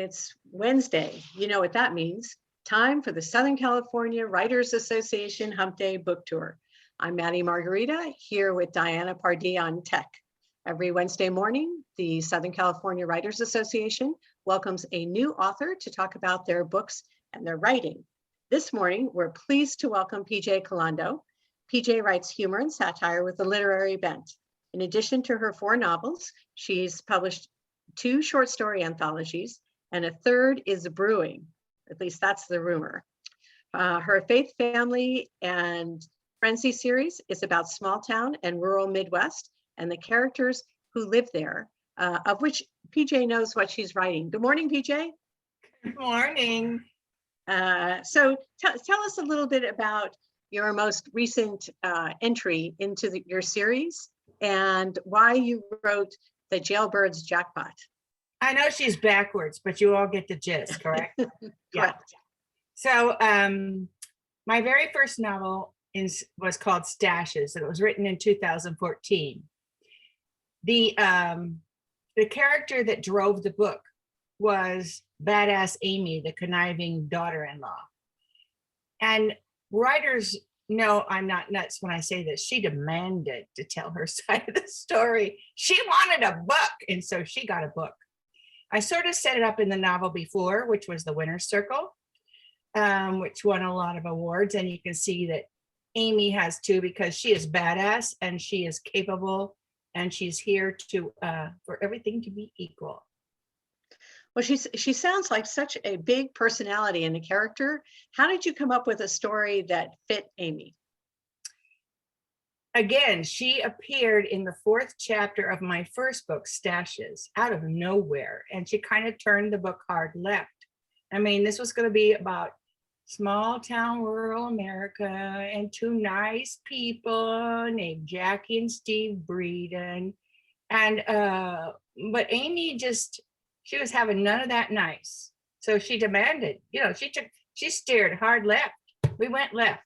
It's Wednesday. You know what that means. Time for the Southern California Writers Association Hump Day Book Tour. I'm Maddie Margarita here with Diana Pardee on tech. Every Wednesday morning, the Southern California Writers Association welcomes a new author to talk about their books and their writing. This morning, we're pleased to welcome PJ Colando. PJ writes humor and satire with a literary bent. In addition to her 4 novels, she's published 2 short story anthologies, and a third is brewing. At least that's the rumor. Her Faith, Family, and Frenzy series is about small town and rural Midwest and the characters who live there, of which PJ knows what she's writing. Good morning, PJ. Good morning. So tell us a little bit about your most recent entry into your series and why you wrote the Jailbirds Jackpot. I know she's backwards, but you all get the gist, correct? Correct. Yeah. So my very first novel was called Stashes, and it was written in 2014. The character that drove the book was badass Amy, the conniving daughter-in-law. And writers know I'm not nuts when I say this. She demanded to tell her side of the story. She wanted a book, and so she got a book. I sort of set it up in the novel before, which was The Winner's Circle, which won a lot of awards. And you can see that Amy has 2 because she is badass and she is capable and she's here to for everything to be equal. Well, she sounds like such a big personality and a character. How did you come up with a story that fit Amy? Again, she appeared in the 4th chapter of my first book, Stashes, out of nowhere. And she kind of turned the book hard left. I mean, this was going to be about small town, rural America and 2 nice people named Jackie and Steve Breeden. And, but Amy she was having none of that nice. So she demanded, she steered hard left. We went left.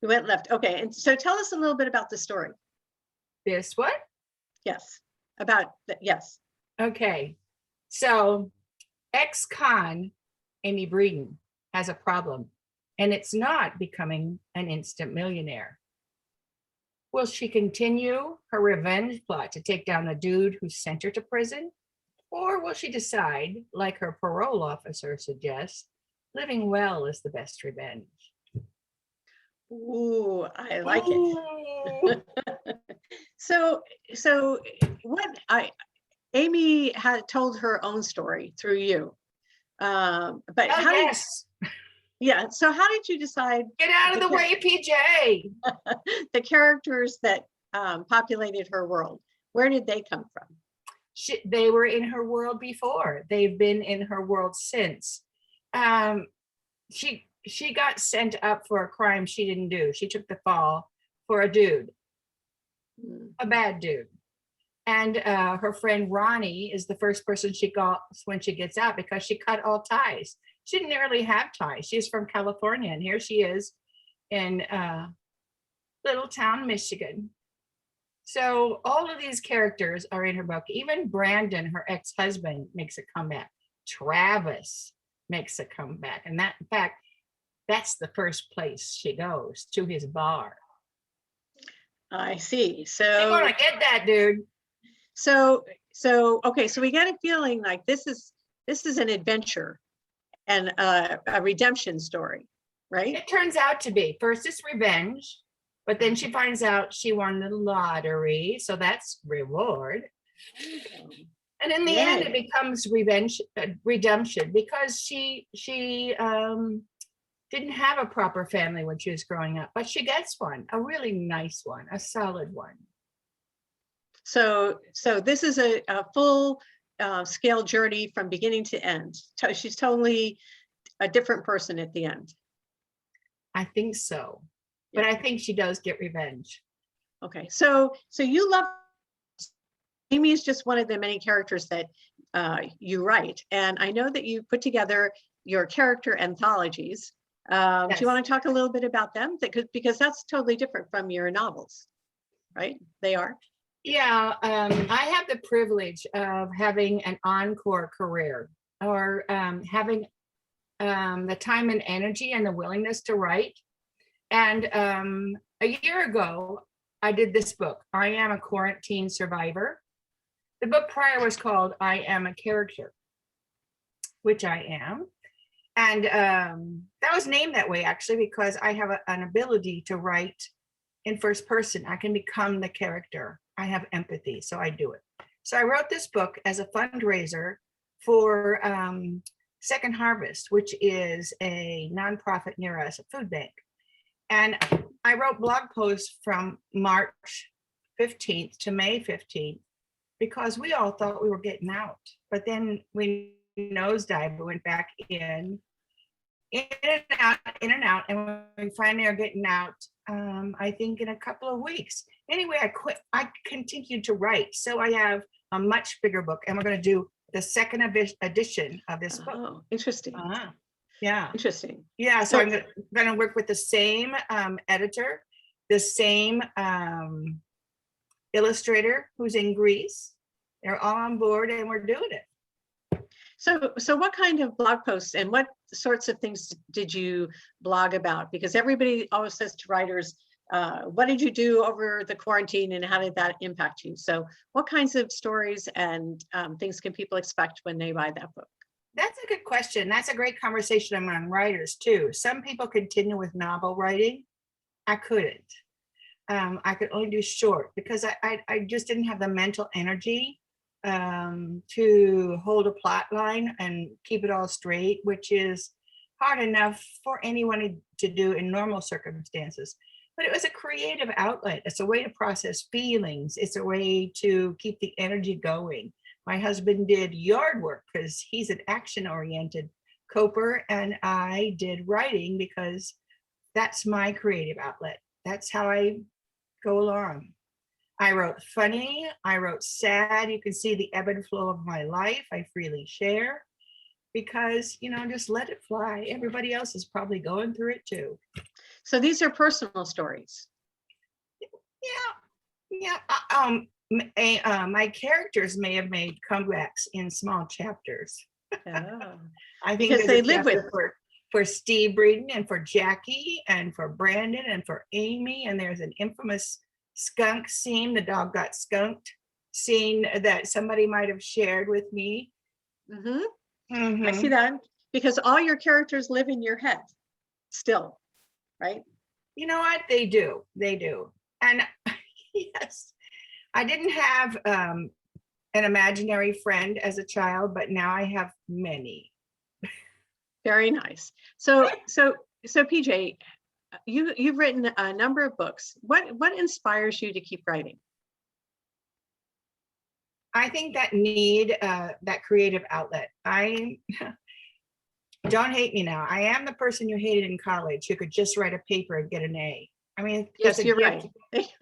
You went left. Okay. And so tell us a little bit about the story. This what? Yes. Yes. Okay. So ex-con Amy Breeden has a problem, and it's not becoming an instant millionaire. Will she continue her revenge plot to take down the dude who sent her to prison? Or will she decide, like her parole officer suggests, living well is the best revenge? Ooh, I like it. So Amy had told her own story through you. Yes. Yeah. So how did you decide? Get out of the way, PJ. The characters that populated her world, where did they come from? They were in her world before. They've been in her world since. She got sent up for a crime she didn't do. She took the fall for a dude, a bad dude. And her friend Ronnie is the first person she calls when she gets out because she cut all ties. She didn't really have ties. She's from California, and here she is in little town, Michigan. So all of these characters are in her book. Even Brandon, her ex-husband, makes a comeback. Travis makes a comeback. And that, in fact, that's the first place she goes, to his bar. I see. So I want to get that dude. So okay, so we get a feeling like this is an adventure and a redemption story, right? It turns out to be. First it's revenge, but then she finds out she won the lottery, so that's reward. And in the end, it becomes redemption, because she didn't have a proper family when she was growing up, but she gets one, a really nice one, a solid one. So this is a full scale journey from beginning to end. She's totally a different person at the end. I think so, but I think she does get revenge. Okay, so you love Amy is just one of the many characters that you write, and I know that you put together your character anthologies. Yes. Do you want to talk a little bit about them? Because that's totally different from your novels, right? They are. Yeah, I have the privilege of having an encore career. or having the time and energy and the willingness to write. And a year ago, I did this book, I Am a Quarantine Survivor. The book prior was called I Am a Character, which I am. And that was named that way actually because I have an ability to write in first person. I can become the character. I have empathy, so I do it. So I wrote this book as a fundraiser for Second Harvest, which is a nonprofit near us, a food bank. And I wrote blog posts from March 15th to May 15th because we all thought we were getting out. But then we nosedived, we went back in and out. And when we finally are getting out, I think in a couple of weeks. Anyway, I continued to write. So I have a much bigger book and we're going to do the second edition of this book. Oh, interesting. Yeah. Interesting. Yeah, so I'm going to work with the same editor, the same illustrator who's in Greece. They're all on board and we're doing it. So what kind of blog posts and what sorts of things did you blog about? Because everybody always says to writers, what did you do over the quarantine and how did that impact you? So what kinds of stories and things can people expect when they buy that book? That's a good question. That's a great conversation among writers too. Some people continue with novel writing. I couldn't. I could only do short because I just didn't have the mental energy to hold a plot line and keep it all straight, which is hard enough for anyone to do in normal circumstances. But it was a creative outlet. It's a way to process feelings. It's a way to keep the energy going. My husband did yard work because he's an action-oriented coper, and I did writing because that's my creative outlet. That's how I go along. I wrote funny, I wrote sad. You can see the ebb and flow of my life. I freely share because, just let it fly. Everybody else is probably going through it too. So these are personal stories. Yeah. My characters may have made comebacks in small chapters. Oh. I think Because they live with for Steve Breeden and for Jackie and for Brandon and for Amy. And there's an infamous skunk scene, the dog got skunked scene that somebody might have shared with me. I see that because all your characters live in your head still, right? You know what? They do. And yes, I didn't have an imaginary friend as a child, but now I have many. Very nice. So PJ, you've written a number of books. What inspires you to keep writing? I think that need, that creative outlet. Don't hate me now. I am the person you hated in college who could just write a paper and get an A. I mean, yes, you're right.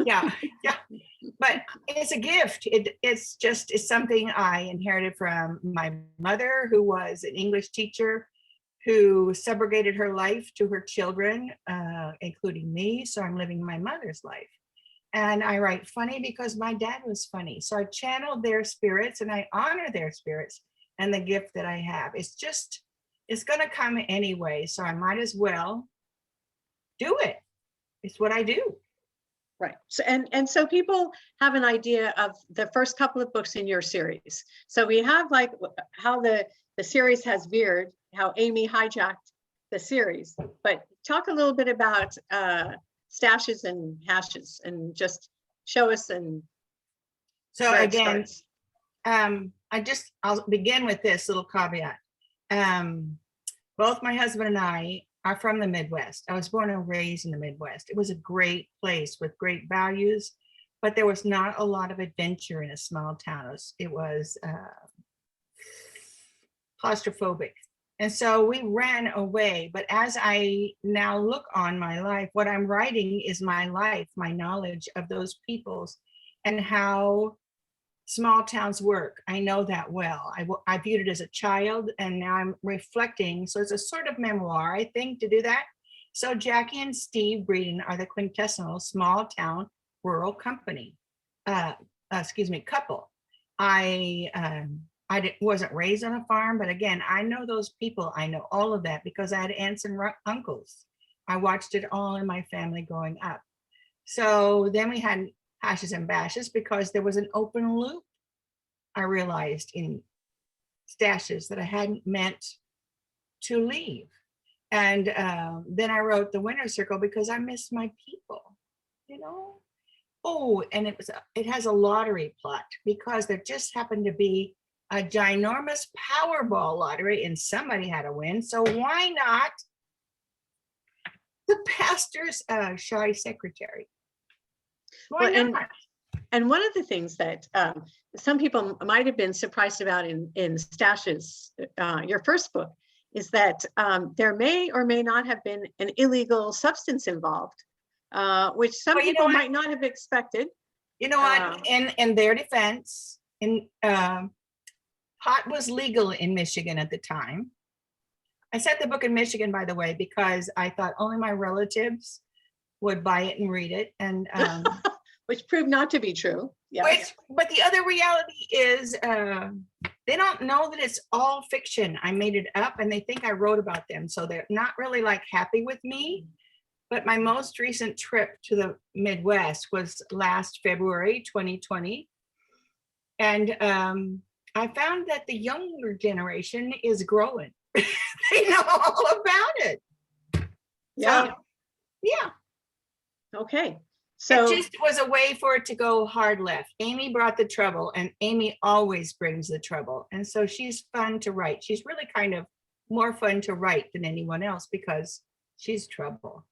Yeah. But it's a gift. It's something I inherited from my mother, who was an English teacher, who subrogated her life to her children, including me. So I'm living my mother's life. And I write funny because my dad was funny. So I channeled their spirits and I honor their spirits and the gift that I have. It's going to come anyway. So I might as well do it. It's what I do. Right. So and so people have an idea of the first couple of books in your series. So we have like how the series has veered, how Amy hijacked the series. But talk a little bit about stashes and hashes and just show us. And so again, I'll begin with this little caveat. Both my husband and I are from the Midwest. I was born and raised in the Midwest. It was a great place with great values, but there was not a lot of adventure in a small town. It was claustrophobic. And so we ran away. But as I now look on my life, what I'm writing is my life, my knowledge of those peoples and how small towns work. I know that well. I viewed it as a child and now I'm reflecting. So it's a sort of memoir, I think, to do that. So Jackie and Steve Breeden are the quintessential small town rural couple. I wasn't raised on a farm, but again, I know those people. I know all of that because I had aunts and uncles. I watched it all in my family growing up. So then we had hashes and bashes because there was an open loop, I realized, in stashes that I hadn't meant to leave. And then I wrote the Winner's Circle because I miss my people, you know. Oh, and it has a lottery plot because there just happened to be a ginormous Powerball lottery and somebody had to win. So why not the pastor's shy secretary? Why Well, not? and one of the things that some people might have been surprised about in Stashes, your first book, is that there may or may not have been an illegal substance involved, which some Well, you know people what? might not have expected. You know what? In their defense, pot was legal in Michigan at the time. I set the book in Michigan, by the way, because I thought only my relatives would buy it and read it. And which proved not to be true. Yes. but the other reality is they don't know that it's all fiction. I made it up and they think I wrote about them. So they're not really like happy with me. But my most recent trip to the Midwest was last February, 2020. And I found that the younger generation is growing. They know all about it. Yeah. So, yeah. Okay. So it just was a way for it to go hard left. Amy brought the trouble, and Amy always brings the trouble. And so she's fun to write. She's really kind of more fun to write than anyone else because she's trouble.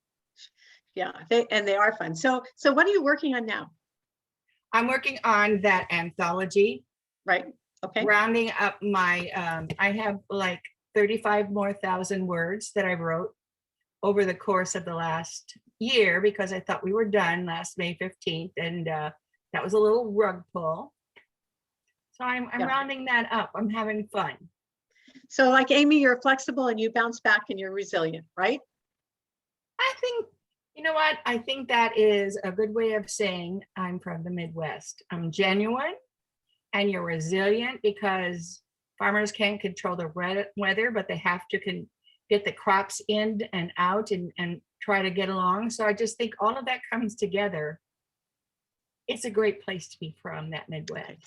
Yeah, they are fun. So what are you working on now? I'm working on that anthology. Right. Okay. Rounding up my, I have like 35 more thousand words that I wrote over the course of the last year because I thought we were done last May 15th. And that was a little rug pull. So I'm rounding that up. I'm having fun. So like Amy, you're flexible and you bounce back and you're resilient, right? I think, you know what? I think that is a good way of saying I'm from the Midwest. I'm genuine and you're resilient because farmers can't control the weather, but they have to get the crops in and out and try to get along. So I just think all of that comes together. It's a great place to be from, that Midwest.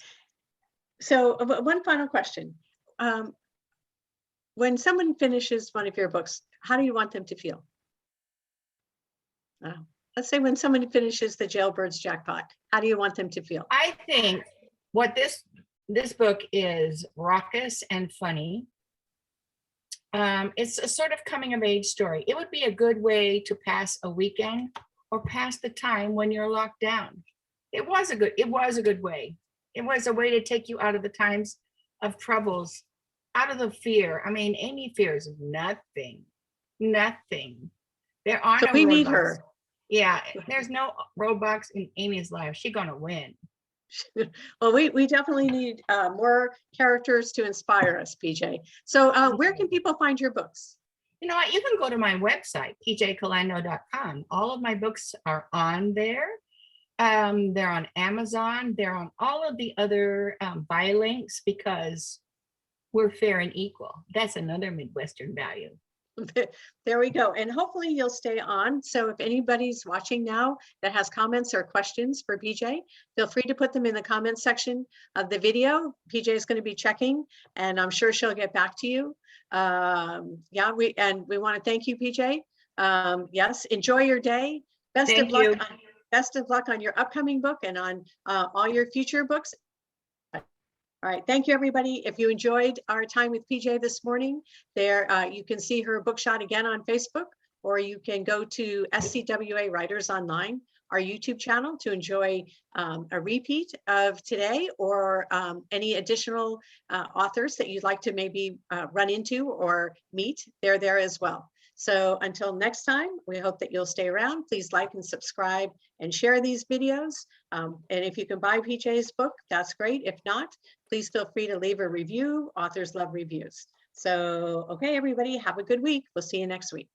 So one final question. When someone finishes one of your books, how do you want them to feel? Let's say when someone finishes the Jailbirds Jackpot, how do you want them to feel? I think what this book is raucous and funny. It's a sort of coming of age story. It would be a good way to pass a weekend or pass the time when you're locked down. It was a good way. It was a way to take you out of the times of troubles, out of the fear. I mean, Amy fears nothing. There are so no we need roadblocks. her. Yeah, there's no roadblocks in Amy's life. She's gonna win. Well, we definitely need more characters to inspire us, PJ. So where can people find your books? You know what? You can go to my website, pjcolando.com. All of my books are on there. They're on Amazon. They're on all of the other buy links because we're fair and equal. That's another Midwestern value. There we go. And hopefully you'll stay on. So if anybody's watching now that has comments or questions for PJ, feel free to put them in the comments section of the video. PJ is going to be checking and I'm sure she'll get back to you. Yeah, we want to thank you, PJ. Yes, enjoy your day. Best of luck on your upcoming book and on all your future books. All right, thank you, everybody. If you enjoyed our time with PJ this morning, there you can see her bookshot again on Facebook, or you can go to SCWA Writers Online, our YouTube channel, to enjoy a repeat of today or any additional authors that you'd like to maybe run into or meet. They're there as well. So until next time, we hope that you'll stay around. Please like and subscribe and share these videos. And if you can buy PJ's book, that's great. If not, please feel free to leave a review. Authors love reviews. So, okay, everybody, have a good week. We'll see you next week.